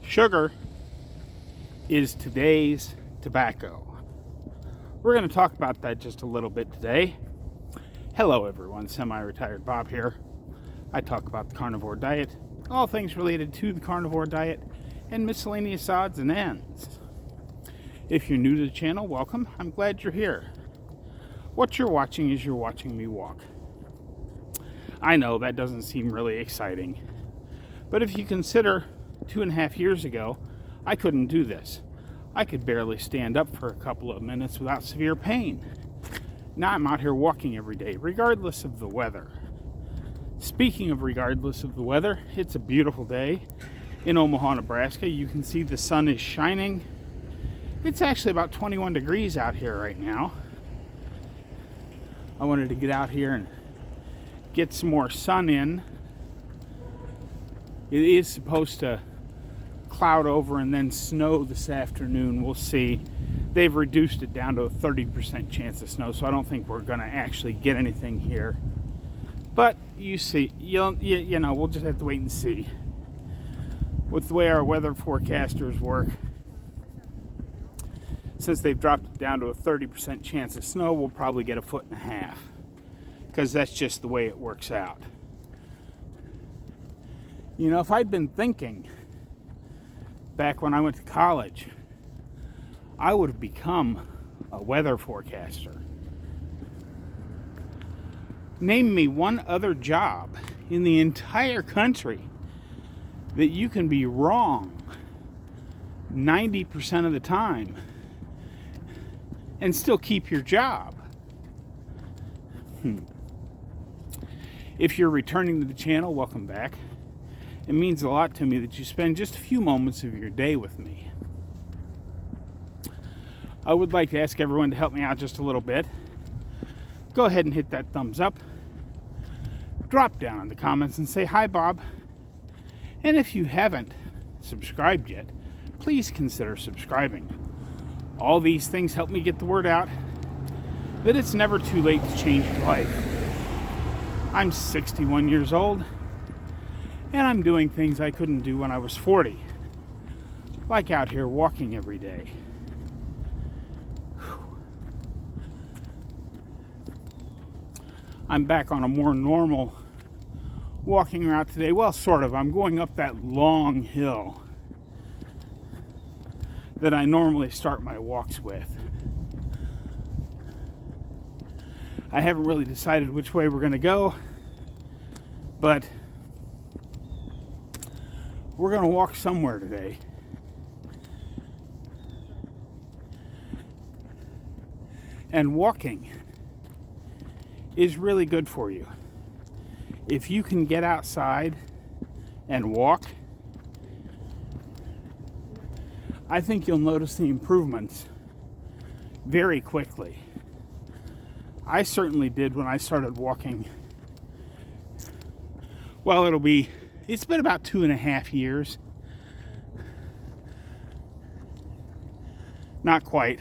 Sugar is today's tobacco. We're going to talk about that just a little bit today. Hello everyone, Semi-Retired Bob here. I talk about the carnivore diet, all things related to the carnivore diet, and miscellaneous odds and ends. If you're new to the channel, welcome. I'm glad you're here. What you're watching is you're watching me walk. I know that doesn't seem really exciting, but if you consider 2.5 years ago, I couldn't do this. I could barely stand up for a couple of minutes without severe pain. Now I'm out here walking every day, regardless of the weather. Speaking of regardless of the weather, it's a beautiful day in Omaha, Nebraska. You can see the sun is shining. It's actually about 21 degrees out here right now. I wanted to get out here and get some more sun in. It is supposed to cloud over and then snow this afternoon. We'll see. They've reduced it down to a 30% chance of snow, so I don't think we're going to actually get anything here. But you see, you know, we'll just have to wait and see. With the way our weather forecasters work, since they've dropped it down to a 30% chance of snow, we'll probably get 1.5 feet, because that's just the way it works out. You know, if I'd been thinking back when I went to college, I would have become a weather forecaster. Name me one other job in the entire country that you can be wrong 90% of the time and still keep your job. If you're returning to the channel, welcome back. It means a lot to me that you spend just a few moments of your day with me. I would like to ask everyone to help me out just a little bit. Go ahead and hit that thumbs up. Drop down in the comments and say, "Hi, Bob." And if you haven't subscribed yet, please consider subscribing. All these things help me get the word out that it's never too late to change your life. I'm 61 years old. And I'm doing things I couldn't do when I was 40. Like out here walking every day. I'm back on a more normal walking route today. Well, sort of. I'm going up that long hill that I normally start my walks with. I haven't really decided which way we're going to go, but we're going to walk somewhere today. And walking is really good for you. If you can get outside and walk, I think you'll notice the improvements very quickly. I certainly did when I started walking. Well, it's been about 2.5 years. Not quite.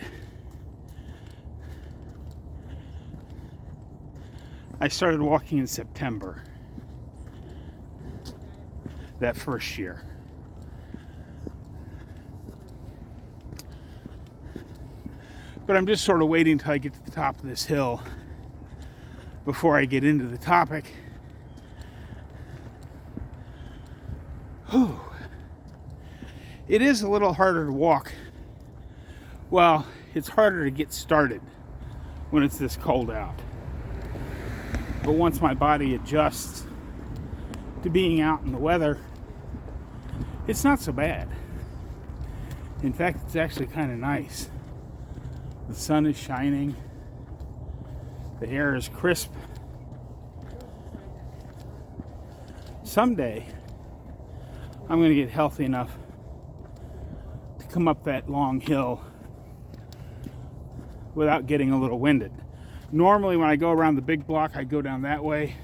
I started walking in September. That first year. But I'm just sort of waiting until I get to the top of this hill before I get into the topic. It is a little harder to walk. Well, it's harder to get started when it's this cold out. But once my body adjusts to being out in the weather, it's not so bad. In fact, it's actually kind of nice. The sun is shining. The air is crisp. Someday, I'm going to get healthy enough to come up that long hill without getting a little winded. Normally when I go around the big block, I go down that way,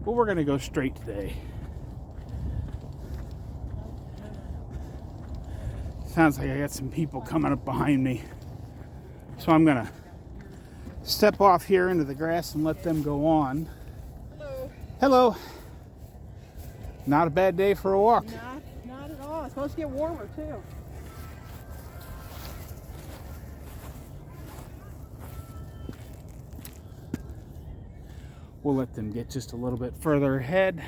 but we're going to go straight today. Sounds like I got some people coming up behind me, so I'm going to step off here into the grass and let them go on. Hello. Hello. Not a bad day for a walk. Not at all. it's supposed to get warmer too. We'll let them get just a little bit further ahead.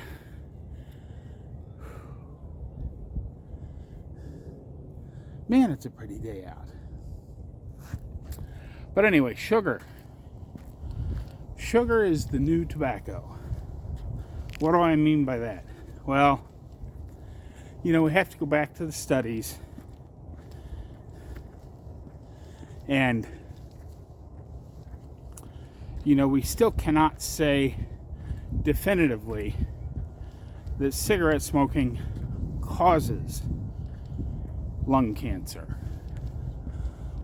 Man, it's a pretty day out. But anyway, sugar. Sugar is the new tobacco. What do I mean by that? Well, we have to go back to the studies. And, we still cannot say definitively that cigarette smoking causes lung cancer.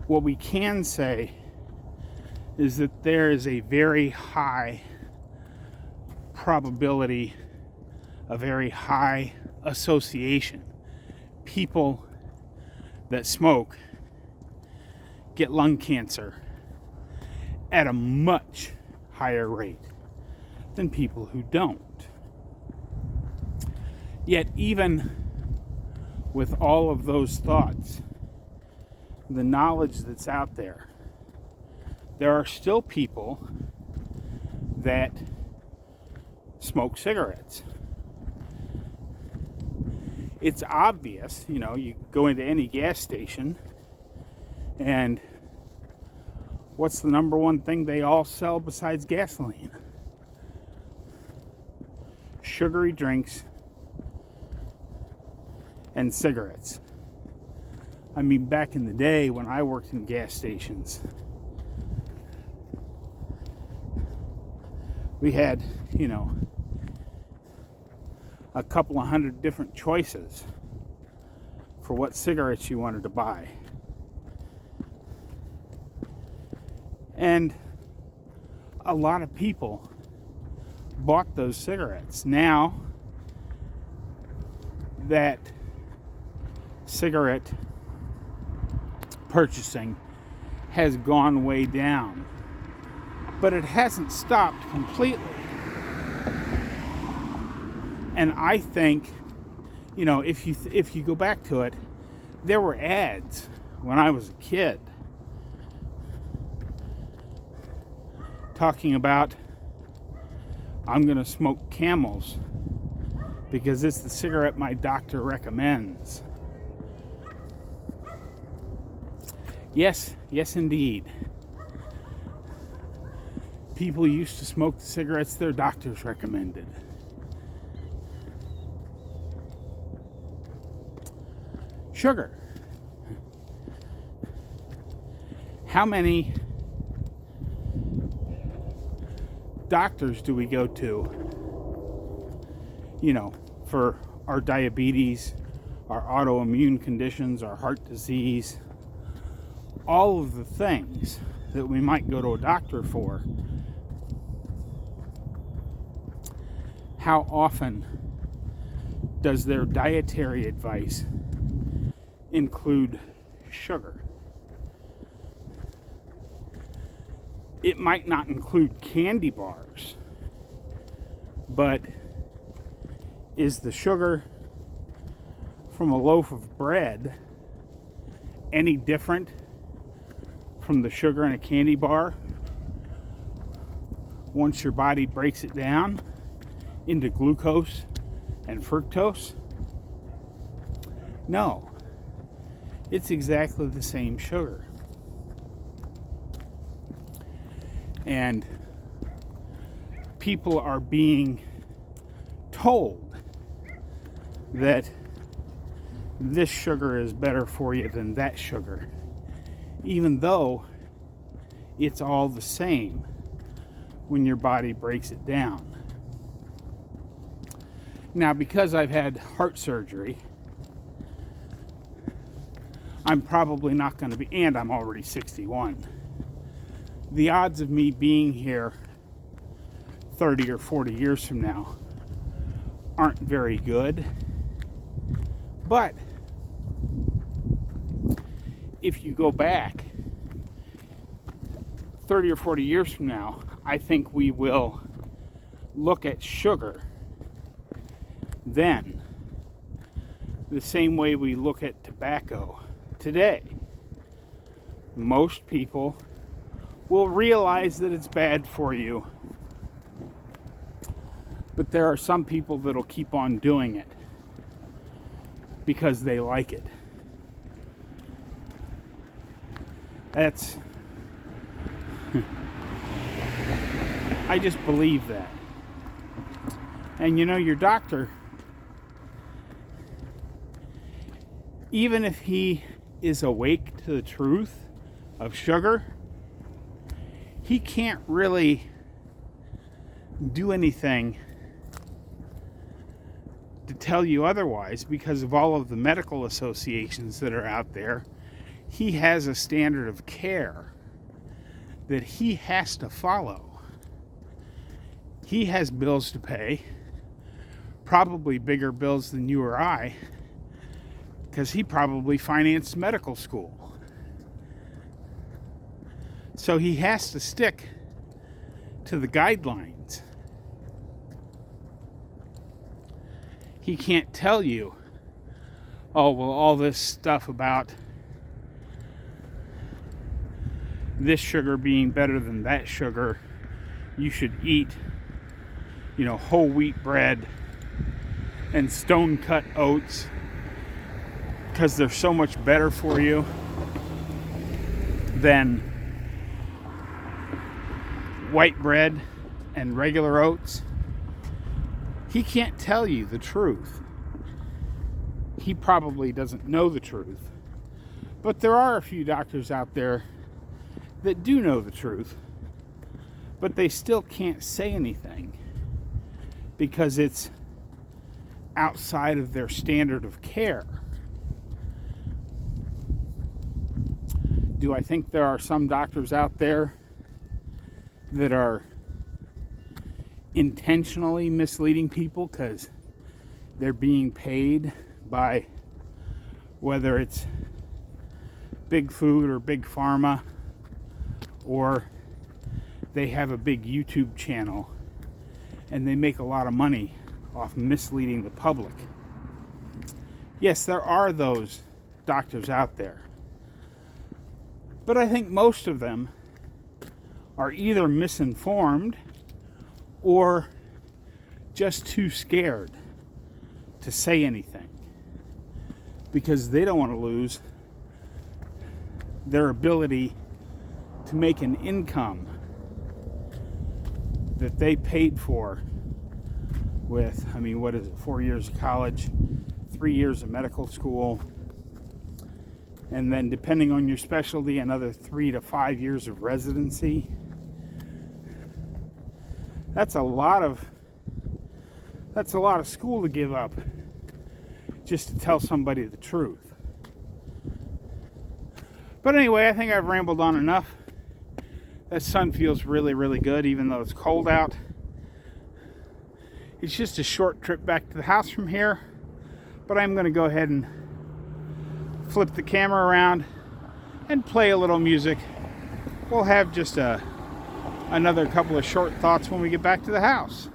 What we can say is that there is a very high probability, a very high association. People that smoke get lung cancer at a much higher rate than people who don't. Yet even with all of those thoughts, the knowledge that's out there, there are still people that smoke cigarettes. It's obvious, you go into any gas station and what's the number one thing they all sell besides gasoline? Sugary drinks and cigarettes. I mean, back in the day when I worked in gas stations, we had, a couple of hundred different choices for what cigarettes you wanted to buy. And a lot of people bought those cigarettes. Now that cigarette purchasing has gone way down, but it hasn't stopped completely. And I think, if you go back to it, there were ads when I was a kid talking about, I'm going to smoke Camels because it's the cigarette my doctor recommends. Yes indeed. People used to smoke the cigarettes their doctors recommended. Sugar. How many doctors do we go to, for our diabetes, our autoimmune conditions, our heart disease, all of the things that we might go to a doctor for? How often does their dietary advice include sugar? It might not include candy bars, but is the sugar from a loaf of bread any different from the sugar in a candy bar once your body breaks it down into glucose and fructose? No. It's exactly the same sugar. And people are being told that this sugar is better for you than that sugar, even though it's all the same when your body breaks it down. Now, because I've had heart surgery, I'm probably not going to be, and I'm already 61. The odds of me being here 30 or 40 years from now aren't very good. But if you go back 30 or 40 years from now, I think we will look at sugar then the same way we look at tobacco today. Most people will realize that it's bad for you, but there are some people that'll keep on doing it because they like it. That's I just believe that. And you know, your doctor, even if he is awake to the truth of sugar, he can't really do anything to tell you otherwise because of all of the medical associations that are out there. He has a standard of care that he has to follow. He has bills to pay, probably bigger bills than you or I, because he probably financed medical school. So he has to stick to the guidelines. He can't tell you, oh, well, all this stuff about this sugar being better than that sugar, you should eat, whole wheat bread and stone cut oats because they're so much better for you than white bread and regular oats. He can't tell you the truth. He probably doesn't know the truth. But there are a few doctors out there that do know the truth, but they still can't say anything because it's outside of their standard of care. Do I think there are some doctors out there that are intentionally misleading people because they're being paid by, whether it's big food or big pharma, or they have a big YouTube channel and they make a lot of money off misleading the public? Yes, there are those doctors out there. But I think most of them are either misinformed or just too scared to say anything because they don't want to lose their ability to make an income that they paid for with, 4 years of college, 3 years of medical school, and then depending on your specialty, another 3 to 5 years of residency. That's a lot of school to give up just to tell somebody the truth. But anyway, I think I've rambled on enough. That sun feels really, really good, even though it's cold out. It's just a short trip back to the house from here, but I'm going to go ahead and flip the camera around and play a little music. We'll have just another couple of short thoughts when we get back to the house.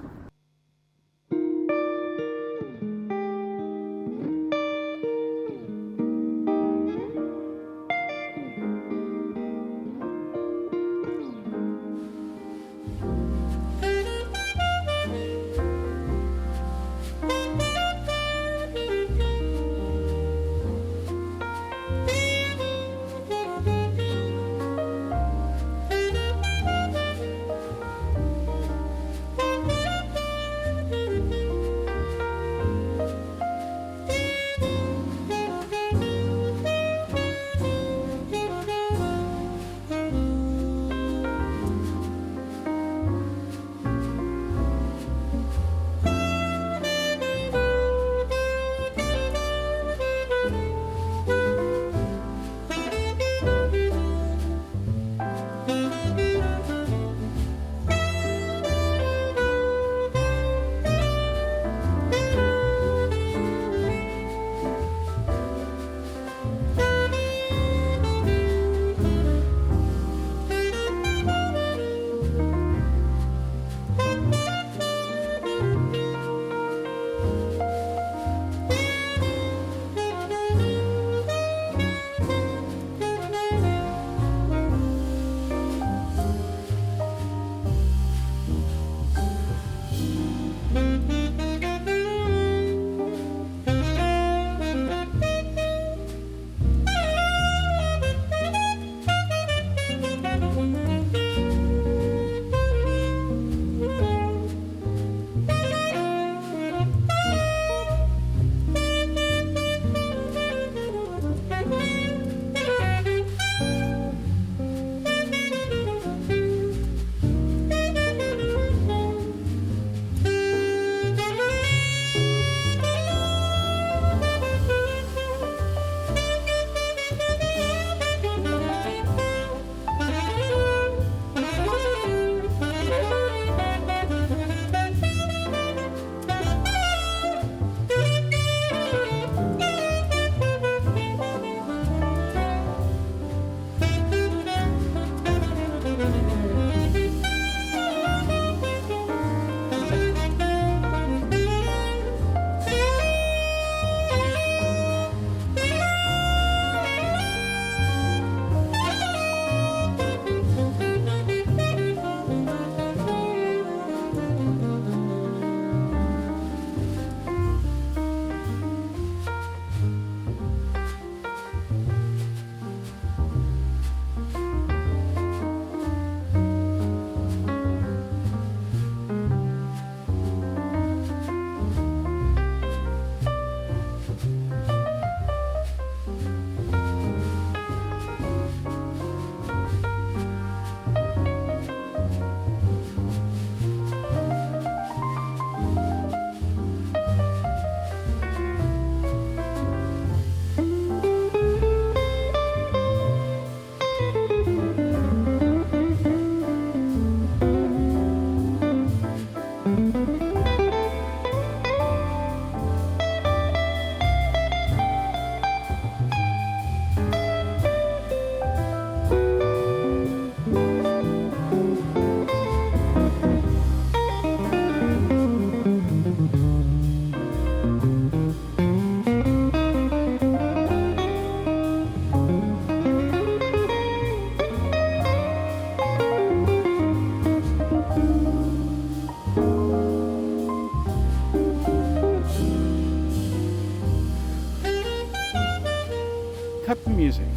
cut the music.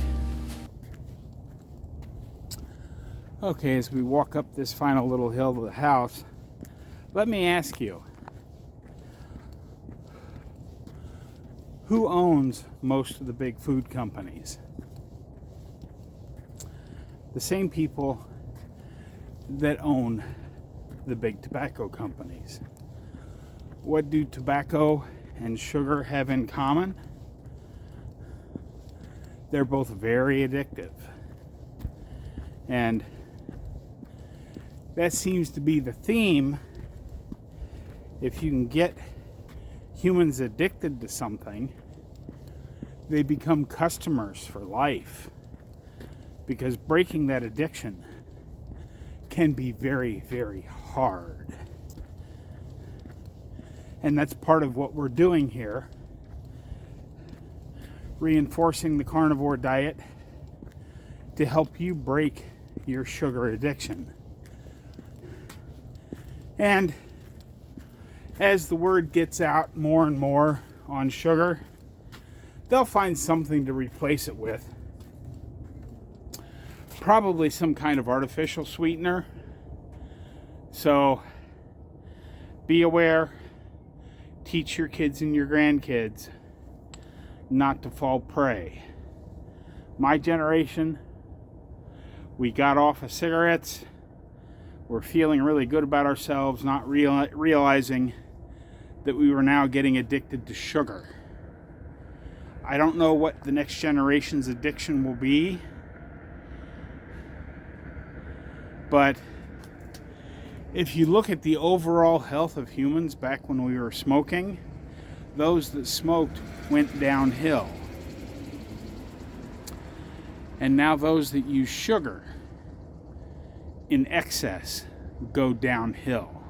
Okay, as we walk up this final little hill to the house, let me ask you, who owns most of the big food companies? The same people that own the big tobacco companies. What do tobacco and sugar have in common? They're both very addictive. And that seems to be the theme. If you can get humans addicted to something, they become customers for life. Because breaking that addiction can be very, very hard. And that's part of what we're doing here. Reinforcing the carnivore diet to help you break your sugar addiction. And as the word gets out more and more on sugar, they'll find something to replace it with. Probably some kind of artificial sweetener. So be aware. Teach your kids and your grandkids not to fall prey. My generation, we got off of cigarettes. We're feeling really good about ourselves, not realizing that we were now getting addicted to sugar. I don't know what the next generation's addiction will be, but if you look at the overall health of humans back when we were smoking, those that smoked went downhill. And now those that use sugar in excess go downhill.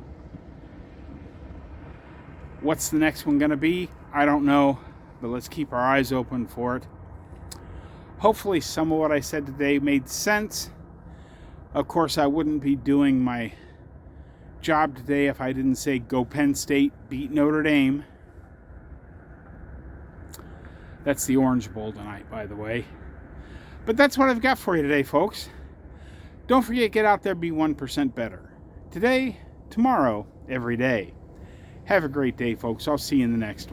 What's the next one going to be? I don't know, but let's keep our eyes open for it. Hopefully some of what I said today made sense. Of course, I wouldn't be doing my job today if I didn't say go Penn State, beat Notre Dame. That's the Orange Bowl tonight, by the way. But that's what I've got for you today, folks. Don't forget, get out there, be 1% better. Today, tomorrow, every day. Have a great day, folks. I'll see you in the next one.